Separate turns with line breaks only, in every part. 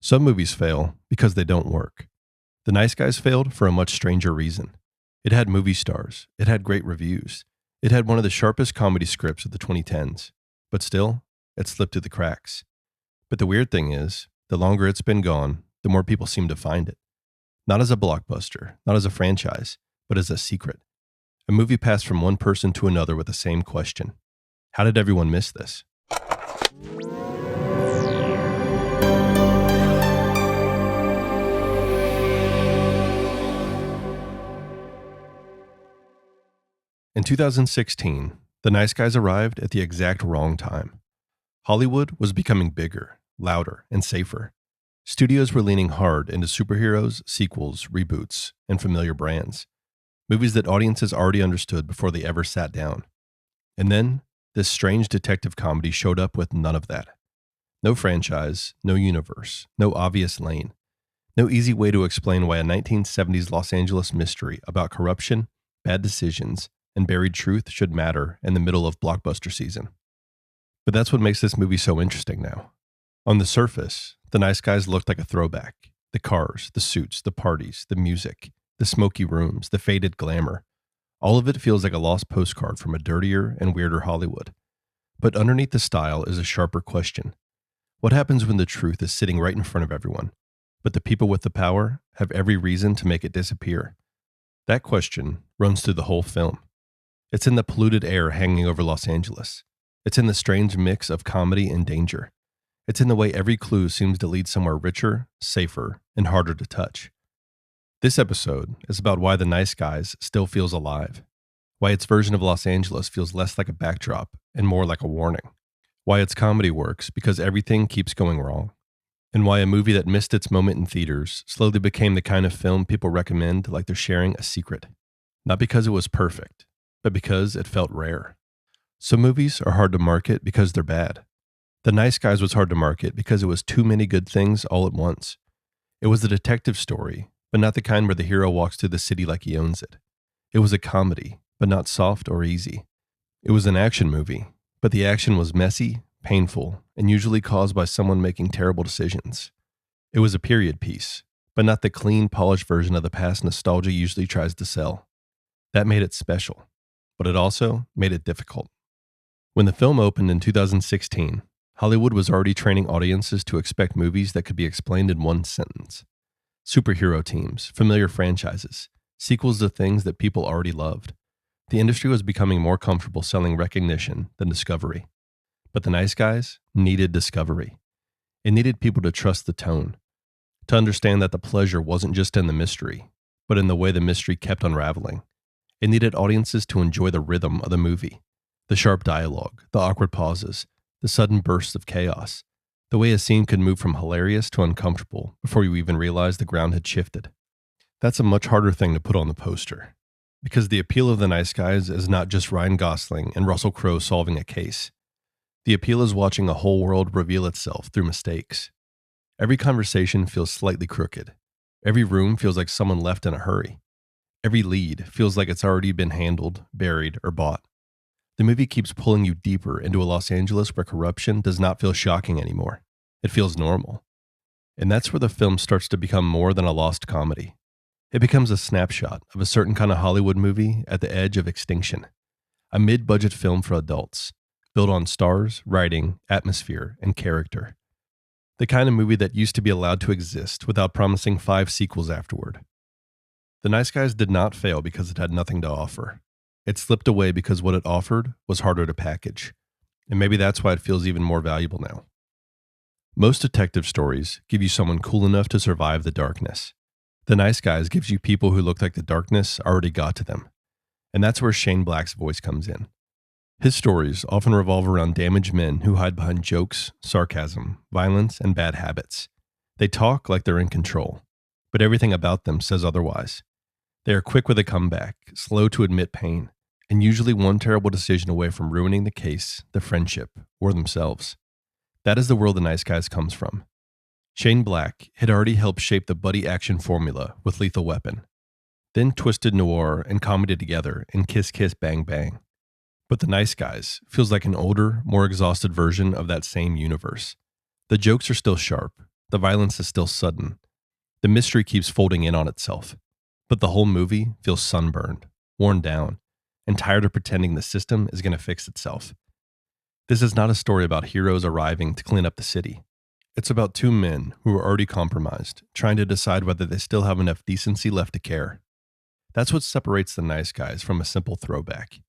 Some movies fail because they don't work. The Nice Guys failed for a much stranger reason. It had movie stars, it had great reviews, it had one of the sharpest comedy scripts of the 2010s, but still, it slipped through the cracks. But the weird thing is, the longer it's been gone, the more people seem to find it. Not as a blockbuster, not as a franchise, but as a secret. A movie passed from one person to another with the same question. How did everyone miss this? In 2016, The Nice Guys arrived at the exact wrong time. Hollywood was becoming bigger, louder, and safer. Studios were leaning hard into superheroes, sequels, reboots, and familiar brands. Movies that audiences already understood before they ever sat down. And then, this strange detective comedy showed up with none of that. No franchise, no universe, no obvious lane. No easy way to explain why a 1970s Los Angeles mystery about corruption, bad decisions, and buried truth should matter in the middle of blockbuster season. But that's what makes this movie so interesting now. On the surface, The Nice Guys looked like a throwback. The cars, the suits, the parties, the music, the smoky rooms, the faded glamour. All of it feels like a lost postcard from a dirtier and weirder Hollywood. But underneath the style is a sharper question. What happens when the truth is sitting right in front of everyone, but the people with the power have every reason to make it disappear? That question runs through the whole film. It's in the polluted air hanging over Los Angeles. It's in the strange mix of comedy and danger. It's in the way every clue seems to lead somewhere richer, safer, and harder to touch. This episode is about why The Nice Guys still feels alive, why its version of Los Angeles feels less like a backdrop and more like a warning, why its comedy works because everything keeps going wrong, and why a movie that missed its moment in theaters slowly became the kind of film people recommend like they're sharing a secret. Not because it was perfect, but because it felt rare. Some movies are hard to market because they're bad. The Nice Guys was hard to market because it was too many good things all at once. It was a detective story, but not the kind where the hero walks through the city like he owns it. It was a comedy, but not soft or easy. It was an action movie, but the action was messy, painful, and usually caused by someone making terrible decisions. It was a period piece, but not the clean, polished version of the past nostalgia usually tries to sell. That made it special, but it also made it difficult. When the film opened in 2016, Hollywood was already training audiences to expect movies that could be explained in one sentence. Superhero teams, familiar franchises, sequels to things that people already loved. The industry was becoming more comfortable selling recognition than discovery. But The Nice Guys needed discovery. It needed people to trust the tone, to understand that the pleasure wasn't just in the mystery, but in the way the mystery kept unraveling. It needed audiences to enjoy the rhythm of the movie, the sharp dialogue, the awkward pauses, the sudden bursts of chaos, the way a scene could move from hilarious to uncomfortable before you even realized the ground had shifted. That's a much harder thing to put on the poster, because the appeal of The Nice Guys is not just Ryan Gosling and Russell Crowe solving a case. The appeal is watching a whole world reveal itself through mistakes. Every conversation feels slightly crooked. Every room feels like someone left in a hurry. Every lead feels like it's already been handled, buried, or bought. The movie keeps pulling you deeper into a Los Angeles where corruption does not feel shocking anymore. It feels normal. And that's where the film starts to become more than a lost comedy. It becomes a snapshot of a certain kind of Hollywood movie at the edge of extinction. A mid-budget film for adults, built on stars, writing, atmosphere, and character. The kind of movie that used to be allowed to exist without promising 5 sequels afterward. The Nice Guys did not fail because it had nothing to offer. It slipped away because what it offered was harder to package. And maybe that's why it feels even more valuable now. Most detective stories give you someone cool enough to survive the darkness. The Nice Guys gives you people who look like the darkness already got to them. And that's where Shane Black's voice comes in. His stories often revolve around damaged men who hide behind jokes, sarcasm, violence, and bad habits. They talk like they're in control, but everything about them says otherwise. They are quick with a comeback, slow to admit pain, and usually one terrible decision away from ruining the case, the friendship, or themselves. That is the world The Nice Guys comes from. Shane Black had already helped shape the buddy action formula with Lethal Weapon, then twisted noir and comedy together in Kiss Kiss Bang Bang. But The Nice Guys feels like an older, more exhausted version of that same universe. The jokes are still sharp, The violence is still sudden. The mystery keeps folding in on itself. But the whole movie feels sunburned, worn down, and tired of pretending the system is going to fix itself. This is not a story about heroes arriving to clean up the city. It's about two men who are already compromised, trying to decide whether they still have enough decency left to care. That's what separates The Nice Guys from a simple throwback.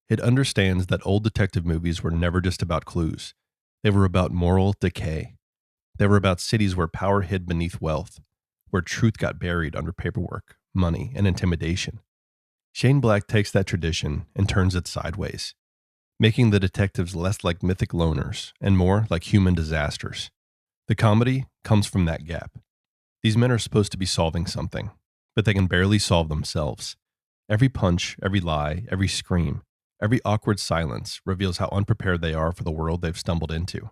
It understands that old detective movies were never just about clues. They were about moral decay. They were about cities where power hid beneath wealth, where truth got buried under paperwork, money, and intimidation. Shane Black takes that tradition and turns it sideways, making the detectives less like mythic loners and more like human disasters. The comedy comes from that gap. These men are supposed to be solving something, but they can barely solve themselves. Every punch, every lie, every scream, every awkward silence reveals how unprepared they are for the world they've stumbled into.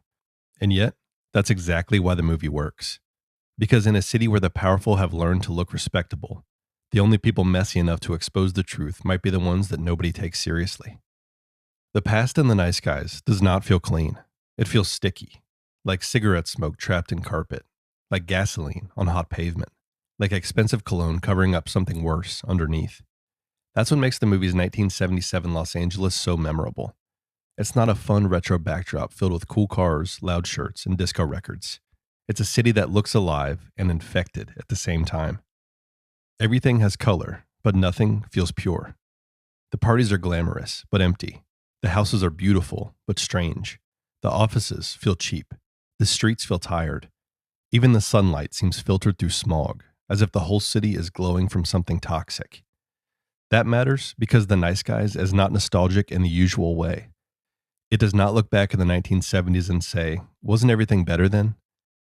And yet, that's exactly why the movie works. Because in a city where the powerful have learned to look respectable, the only people messy enough to expose the truth might be the ones that nobody takes seriously. The past in The Nice Guys does not feel clean. It feels sticky, like cigarette smoke trapped in carpet, like gasoline on hot pavement, like expensive cologne covering up something worse underneath. That's what makes the movie's 1977 Los Angeles so memorable. It's not a fun retro backdrop filled with cool cars, loud shirts, and disco records. It's a city that looks alive and infected at the same time. Everything has color, but nothing feels pure. The parties are glamorous, but empty. The houses are beautiful, but strange. The offices feel cheap. The streets feel tired. Even the sunlight seems filtered through smog, as if the whole city is glowing from something toxic. That matters because The Nice Guys is not nostalgic in the usual way. It does not look back in the 1970s and say, wasn't everything better then?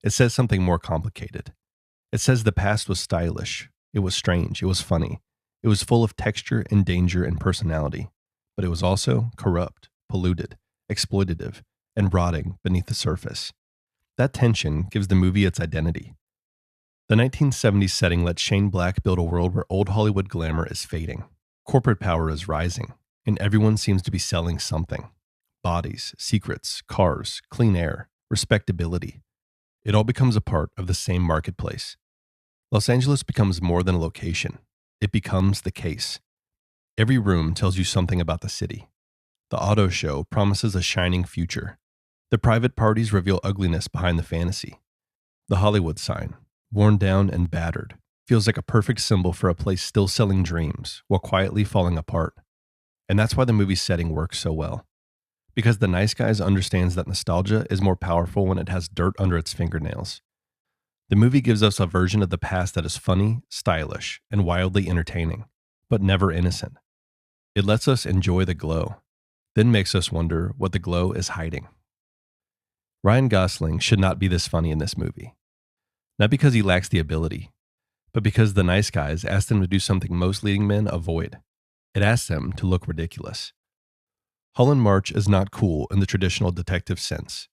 It says something more complicated. It says the past was stylish. It was strange. It was funny. It was full of texture and danger and personality. But it was also corrupt, polluted, exploitative, and rotting beneath the surface. That tension gives the movie its identity. The 1970s setting lets Shane Black build a world where old Hollywood glamour is fading. Corporate power is rising, and everyone seems to be selling something. Bodies, secrets, cars, clean air, respectability. It all becomes a part of the same marketplace. Los Angeles becomes more than a location. It becomes the case. Every room tells you something about the city. The auto show promises a shining future. The private parties reveal ugliness behind the fantasy. The Hollywood sign, worn down and battered, feels like a perfect symbol for a place still selling dreams while quietly falling apart. And that's why the movie's setting works so well. Because The Nice Guys understands that nostalgia is more powerful when it has dirt under its fingernails. The movie gives us a version of the past that is funny, stylish, and wildly entertaining, but never innocent. It lets us enjoy the glow, then makes us wonder what the glow is hiding. Ryan Gosling should not be this funny in this movie. Not because he lacks the ability, but because The Nice Guys asked him to do something most leading men avoid. It asked them to look ridiculous. Holland March is not cool in the traditional detective sense.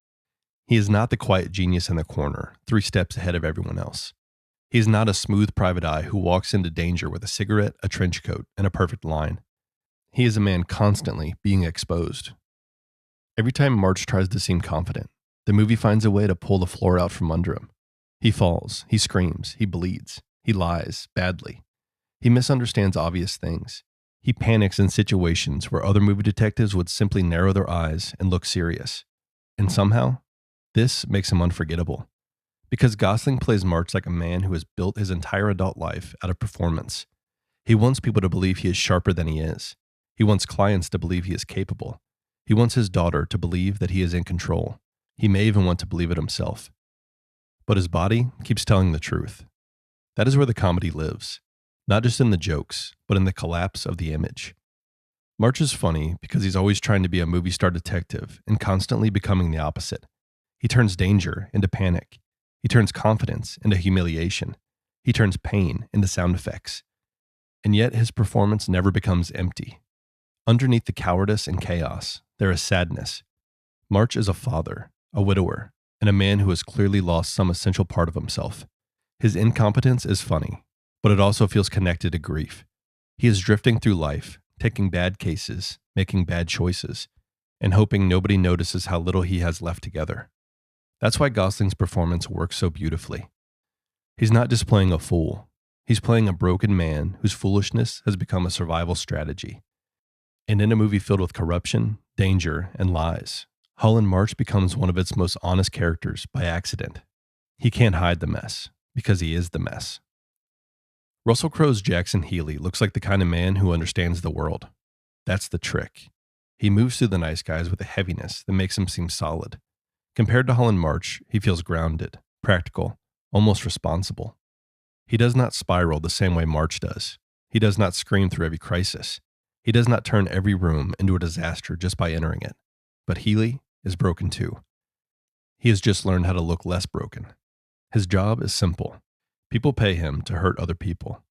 He is not the quiet genius in the corner, 3 steps ahead of everyone else. He is not a smooth private eye who walks into danger with a cigarette, a trench coat, and a perfect line. He is a man constantly being exposed. Every time March tries to seem confident, the movie finds a way to pull the floor out from under him. He falls, he screams, he bleeds, he lies badly. He misunderstands obvious things. He panics in situations where other movie detectives would simply narrow their eyes and look serious. And somehow, this makes him unforgettable. Because Gosling plays March like a man who has built his entire adult life out of performance. He wants people to believe he is sharper than he is. He wants clients to believe he is capable. He wants his daughter to believe that he is in control. He may even want to believe it himself. But his body keeps telling the truth. That is where the comedy lives. Not just in the jokes, but in the collapse of the image. March is funny because he's always trying to be a movie star detective and constantly becoming the opposite. He turns danger into panic. He turns confidence into humiliation. He turns pain into sound effects. And yet his performance never becomes empty. Underneath the cowardice and chaos, there is sadness. March is a father, a widower, and a man who has clearly lost some essential part of himself. His incompetence is funny, but it also feels connected to grief. He is drifting through life, taking bad cases, making bad choices, and hoping nobody notices how little he has left together. That's why Gosling's performance works so beautifully. He's not just playing a fool, he's playing a broken man whose foolishness has become a survival strategy. And in a movie filled with corruption, danger, and lies, Holland March becomes one of its most honest characters by accident. He can't hide the mess, because he is the mess. Russell Crowe's Jackson Healy looks like the kind of man who understands the world. That's the trick. He moves through the nice guys with a heaviness that makes him seem solid. Compared to Holland March, he feels grounded, practical, almost responsible. He does not spiral the same way March does. He does not scream through every crisis. He does not turn every room into a disaster just by entering it. But Healy is broken too. He has just learned how to look less broken. His job is simple. People pay him to hurt other people.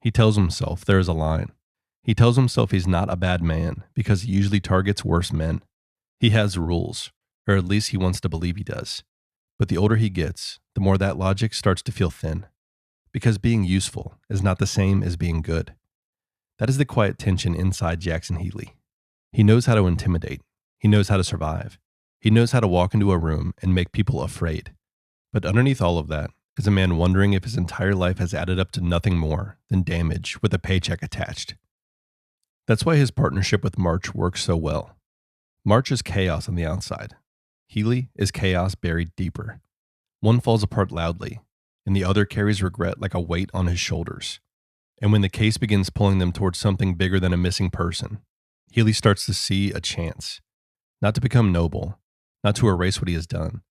He tells himself there is a line. He tells himself he's not a bad man because he usually targets worse men. He has rules, or at least he wants to believe he does. But the older he gets, the more that logic starts to feel thin. Because being useful is not the same as being good. That is the quiet tension inside Jackson Healy. He knows how to intimidate. He knows how to survive. He knows how to walk into a room and make people afraid. But underneath all of that is a man wondering if his entire life has added up to nothing more than damage with a paycheck attached. That's why his partnership with March works so well. March is chaos on the outside. Healy is chaos buried deeper. One falls apart loudly, and the other carries regret like a weight on his shoulders. And when the case begins pulling them towards something bigger than a missing person, Healy starts to see a chance, not to become noble, not to erase what he has done,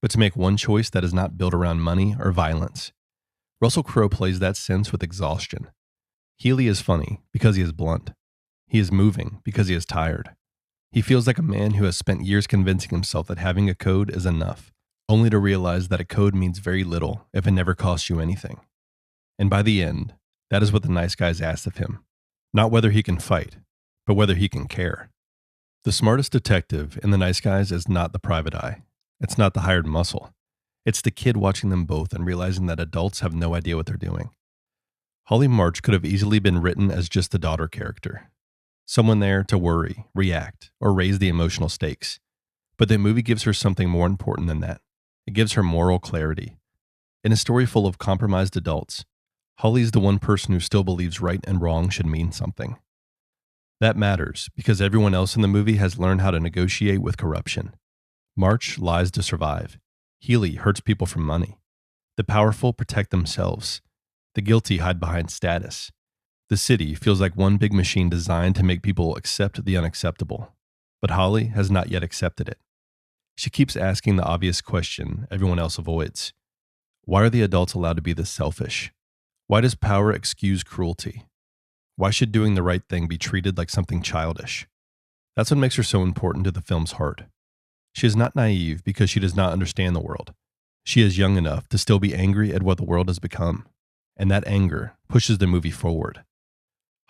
but to make one choice that is not built around money or violence. Russell Crowe plays that sense with exhaustion. Healy is funny because he is blunt. He is moving because he is tired. He feels like a man who has spent years convincing himself that having a code is enough, only to realize that a code means very little if it never costs you anything. And by the end, that is what the nice guys asked of him. Not whether he can fight, but whether he can care. The smartest detective in the nice guys is not the private eye. It's not the hired muscle. It's the kid watching them both and realizing that adults have no idea what they're doing. Holly March could have easily been written as just the daughter character. Someone there to worry, react, or raise the emotional stakes. But the movie gives her something more important than that. It gives her moral clarity. In a story full of compromised adults, Holly's the one person who still believes right and wrong should mean something. That matters because everyone else in the movie has learned how to negotiate with corruption. March lies to survive. Healy hurts people for money. The powerful protect themselves. The guilty hide behind status. The city feels like one big machine designed to make people accept the unacceptable. But Holly has not yet accepted it. She keeps asking the obvious question everyone else avoids. Why are the adults allowed to be this selfish? Why does power excuse cruelty? Why should doing the right thing be treated like something childish? That's what makes her so important to the film's heart. She is not naive because she does not understand the world. She is young enough to still be angry at what the world has become, and that anger pushes the movie forward.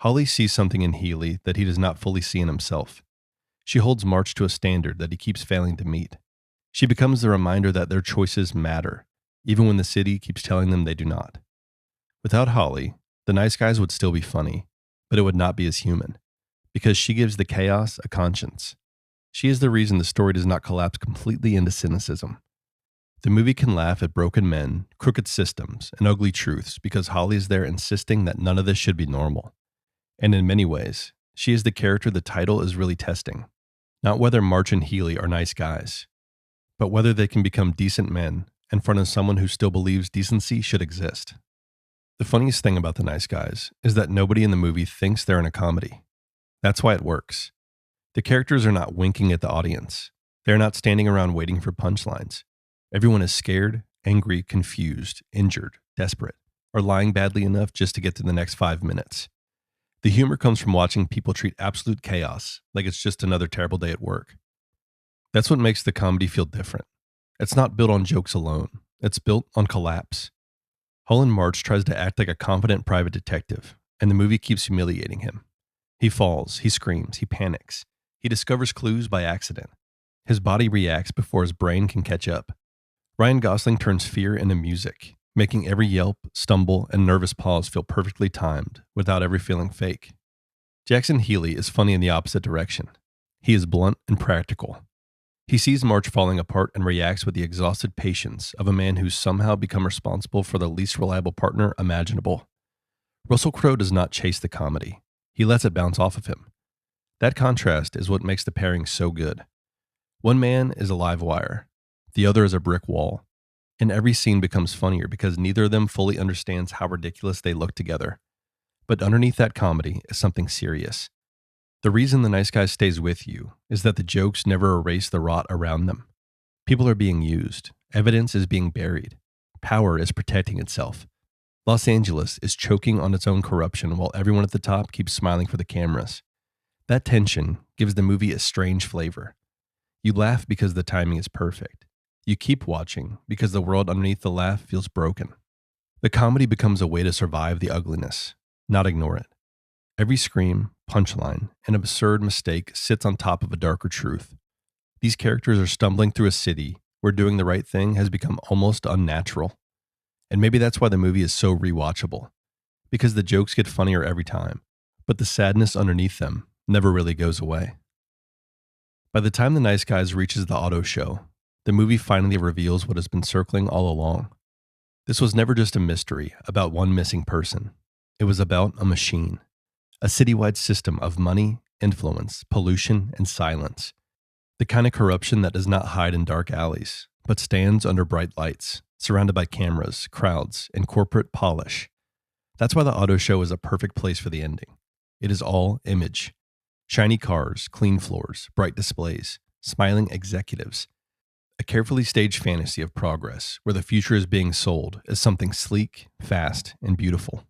Holly sees something in Healy that he does not fully see in himself. She holds March to a standard that he keeps failing to meet. She becomes the reminder that their choices matter, even when the city keeps telling them they do not. Without Holly, the nice guys would still be funny, but it would not be as human, because she gives the chaos a conscience. She is the reason the story does not collapse completely into cynicism. The movie can laugh at broken men, crooked systems, and ugly truths because Holly is there insisting that none of this should be normal. And in many ways, she is the character the title is really testing. Not whether March and Healy are nice guys, but whether they can become decent men in front of someone who still believes decency should exist. The funniest thing about the nice guys is that nobody in the movie thinks they're in a comedy. That's why it works. The characters are not winking at the audience. They're not standing around waiting for punchlines. Everyone is scared, angry, confused, injured, desperate, or lying badly enough just to get to the next 5 minutes. The humor comes from watching people treat absolute chaos like it's just another terrible day at work. That's what makes the comedy feel different. It's not built on jokes alone. It's built on collapse. Holland March tries to act like a confident private detective, and the movie keeps humiliating him. He falls, he screams, he panics. He discovers clues by accident. His body reacts before his brain can catch up. Ryan Gosling turns fear into music, making every yelp, stumble, and nervous pause feel perfectly timed, without ever feeling fake. Jackson Healy is funny in the opposite direction. He is blunt and practical. He sees March falling apart and reacts with the exhausted patience of a man who's somehow become responsible for the least reliable partner imaginable. Russell Crowe does not chase the comedy. He lets it bounce off of him. That contrast is what makes the pairing so good. One man is a live wire. The other is a brick wall. And every scene becomes funnier because neither of them fully understands how ridiculous they look together. But underneath that comedy is something serious. The reason The Nice Guys stays with you is that the jokes never erase the rot around them. People are being used. Evidence is being buried. Power is protecting itself. Los Angeles is choking on its own corruption while everyone at the top keeps smiling for the cameras. That tension gives the movie a strange flavor. You laugh because the timing is perfect. You keep watching because the world underneath the laugh feels broken. The comedy becomes a way to survive the ugliness, not ignore it. Every scream, punchline, and absurd mistake sits on top of a darker truth. These characters are stumbling through a city where doing the right thing has become almost unnatural. And maybe that's why the movie is so rewatchable, because the jokes get funnier every time, but the sadness underneath them never really goes away. By the time The Nice Guys reaches the auto show, the movie finally reveals what has been circling all along. This was never just a mystery about one missing person. It was about a machine, a citywide system of money, influence, pollution, and silence. The kind of corruption that does not hide in dark alleys, but stands under bright lights, surrounded by cameras, crowds, and corporate polish. That's why the auto show is a perfect place for the ending. It is all image. Shiny cars, clean floors, bright displays, smiling executives. A carefully staged fantasy of progress where the future is being sold as something sleek, fast, and beautiful.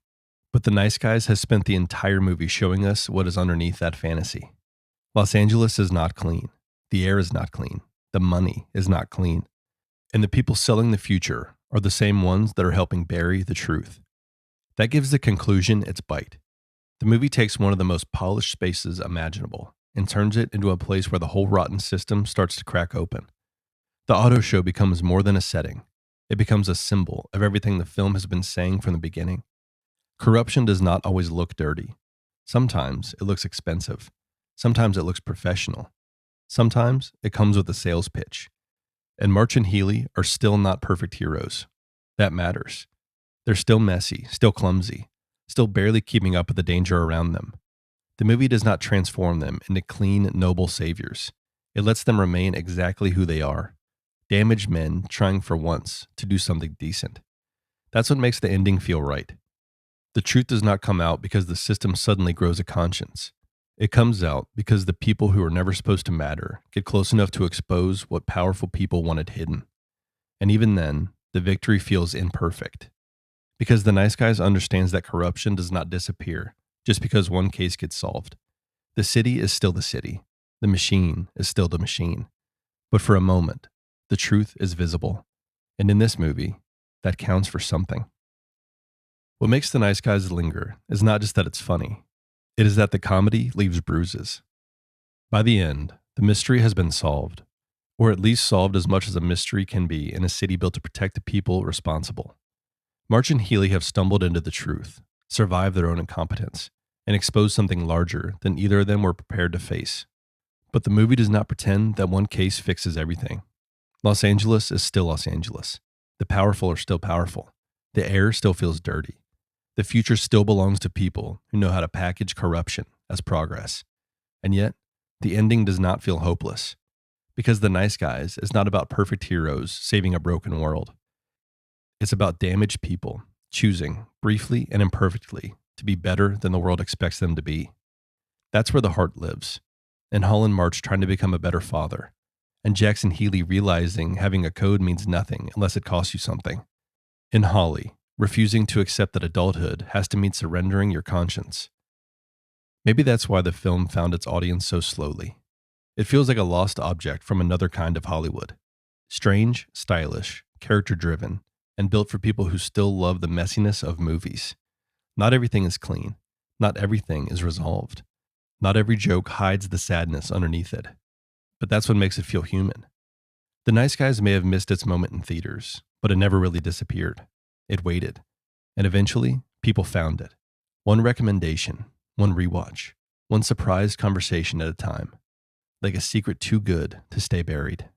But The Nice Guys has spent the entire movie showing us what is underneath that fantasy. Los Angeles is not clean. The air is not clean. The money is not clean. And the people selling the future are the same ones that are helping bury the truth. That gives the conclusion its bite. The movie takes one of the most polished spaces imaginable and turns it into a place where the whole rotten system starts to crack open. The auto show becomes more than a setting. It becomes a symbol of everything the film has been saying from the beginning. Corruption does not always look dirty. Sometimes it looks expensive. Sometimes it looks professional. Sometimes it comes with a sales pitch. And March and Healy are still not perfect heroes. That matters. They're still messy, still clumsy, still barely keeping up with the danger around them. The movie does not transform them into clean, noble saviors. It lets them remain exactly who they are. Damaged men trying for once to do something decent. That's what makes the ending feel right. The truth does not come out because the system suddenly grows a conscience. It comes out because the people who are never supposed to matter get close enough to expose what powerful people wanted hidden. And even then, the victory feels imperfect. Because The Nice Guys understands that corruption does not disappear just because one case gets solved. The city is still the city. The machine is still the machine. But for a moment, the truth is visible. And in this movie, that counts for something. What makes The Nice Guys linger is not just that it's funny. It is that the comedy leaves bruises. By the end, the mystery has been solved, or at least solved as much as a mystery can be in a city built to protect the people responsible. March and Healy have stumbled into the truth, survived their own incompetence, and exposed something larger than either of them were prepared to face. But the movie does not pretend that one case fixes everything. Los Angeles is still Los Angeles. The powerful are still powerful. The air still feels dirty. The future still belongs to people who know how to package corruption as progress. And yet, the ending does not feel hopeless. Because The Nice Guys is not about perfect heroes saving a broken world. It's about damaged people choosing, briefly and imperfectly, to be better than the world expects them to be. That's where the heart lives. And Holland March trying to become a better father. And Jackson Healy realizing having a code means nothing unless it costs you something. In Holly, refusing to accept that adulthood has to mean surrendering your conscience. Maybe that's why the film found its audience so slowly. It feels like a lost object from another kind of Hollywood. Strange, stylish, character-driven, and built for people who still love the messiness of movies. Not everything is clean. Not everything is resolved. Not every joke hides the sadness underneath it. But that's what makes it feel human. The Nice Guys may have missed its moment in theaters, but it never really disappeared. It waited. And eventually, people found it. One recommendation, one rewatch, one surprised conversation at a time. Like a secret too good to stay buried.